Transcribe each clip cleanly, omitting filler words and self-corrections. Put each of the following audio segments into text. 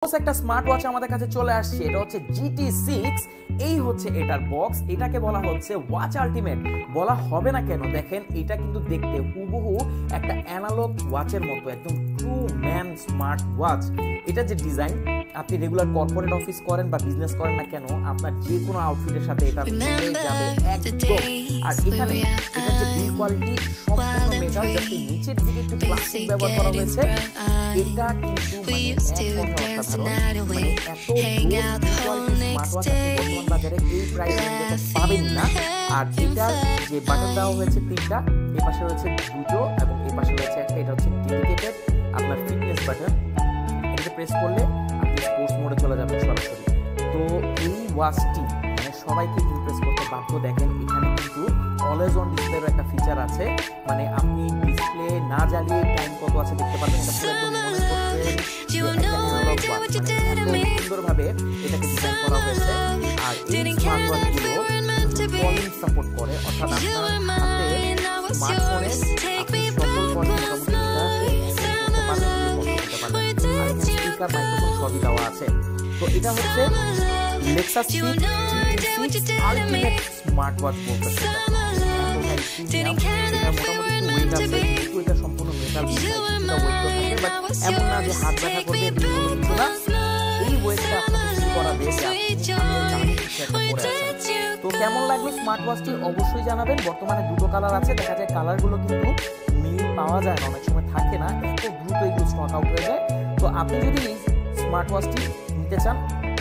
একটা smart watch আমাদের কাছে চলে আসছে, এটা হচ্ছে GT6। এই হচ্ছে এটার বক্স, এটাকে বলা হচ্ছে ওয়াচ আল্টিমেট। বলা হবে না কেন, দেখেন এটা কিন্তু দেখতে হুবহু একটা অ্যানালগ ওয়াচের মতো, একদম ট্রু ম্যান স্মার্ট ওয়াচ। এটা যে ডিজাইন, আপনি রেগুলার কর্পোরেট অফিস করেন বা বিজনেস করেন না কেন, আপনার যে কোনো আউটফিটের সাথে এটা যাবে একদম। আর এখানে এটা যে বিল্ড কোয়ালিটি সম্পূর্ণ মেটাল, যাতে নিচের দিকে একটু প্লাস্টিক ব্যবহার করা হয়েছে। এটা কিন্তু মানে এত স্মার্ট ওয়াচ বর্তমান বাজারে এই প্রাইস রেঞ্জে পাবেন না। আর এটার যে বাটন দেওয়া হয়েছে তিনটা, এই পাশে রয়েছে দুটো এবং এই পাশে রয়েছে একটা। এটা হচ্ছে ডেডিকেটেড আপনার ফিটনেস বাটন, এটাকে প্রেস করলে আপনি স্পোর্টস মোডে চলে যাবেন সরাসরি। তো এই ওয়াচটি মানে সবাইকে ইমপ্রেস করতে বাধ্য। দেখেন এখানে কিন্তু অলওয়েজ অন ডিসপ্লের একটা ফিচার আছে, মানে আপনি ডিসপ্লে না জ্বালিয়ে টাইম কত আছে দেখতে পারবেন। এটা পুরো একদম মনে করছেন সুন্দরভাবে এটাকে ডিজাইন করা হয়েছে। আর এই স্মার্ট ওয়াচগুলো কলিং সাপোর্ট করে, অর্থাৎ আপনার হাতে স্মার্টফোনে আপনি সকল কলিং মোটামুটি করতে পারবেন, আর স্পিকার মাইক্রোফোন সবই দেওয়া আছে। তো এটা হচ্ছে Lexus GT6 ultimate smart watch বলতেছে। এটা মোটামুটি ওয়েট আছে, কিন্তু এটা সম্পূর্ণ মেটাল, এটা ওয়েট থাকে, বাট এমন না যে হাত ব্যথা করবে কিন্তু না। এই ওয়েটটা আপনাকে ফিল করাবে যে আপনি পরে আছেন। তো কেমন লাগলো স্মার্ট ওয়াচটি অবশ্যই জানাবেন। বর্তমানে দুটো কালার আছে, দেখা যায় কালারগুলো কিন্তু মিল পাওয়া যায় না, অনেক সময় থাকে না, এত দ্রুত এগুলো স্টক আউট হয়ে যায়। তো আপনি যদি এই স্মার্ট ওয়াচটি নিতে চান,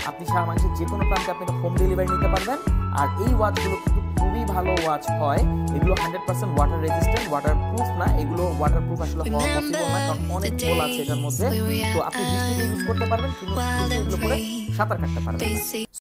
আপনি সারা বাংলাদেশের যে কোনো প্রান্তে আপনি হোম ডেলিভারি নিতে পারবেন। আর এই ওয়াচগুলো কিন্তু খুবই ভালো ওয়াচ হয়, এগুলো 100% ওয়াটার রেজিস্ট্যান্ট, ওয়াটার প্রুফ না। এগুলো ওয়াটার প্রুফ আসলে হওয়া পসিবল না, কারণ অনেক হোল আছে এটার মধ্যে। তো আপনি বৃষ্টিতে ইউজ করতে পারবেন, কিন্তু এগুলো করে সাঁতার কাটতে পারবেন।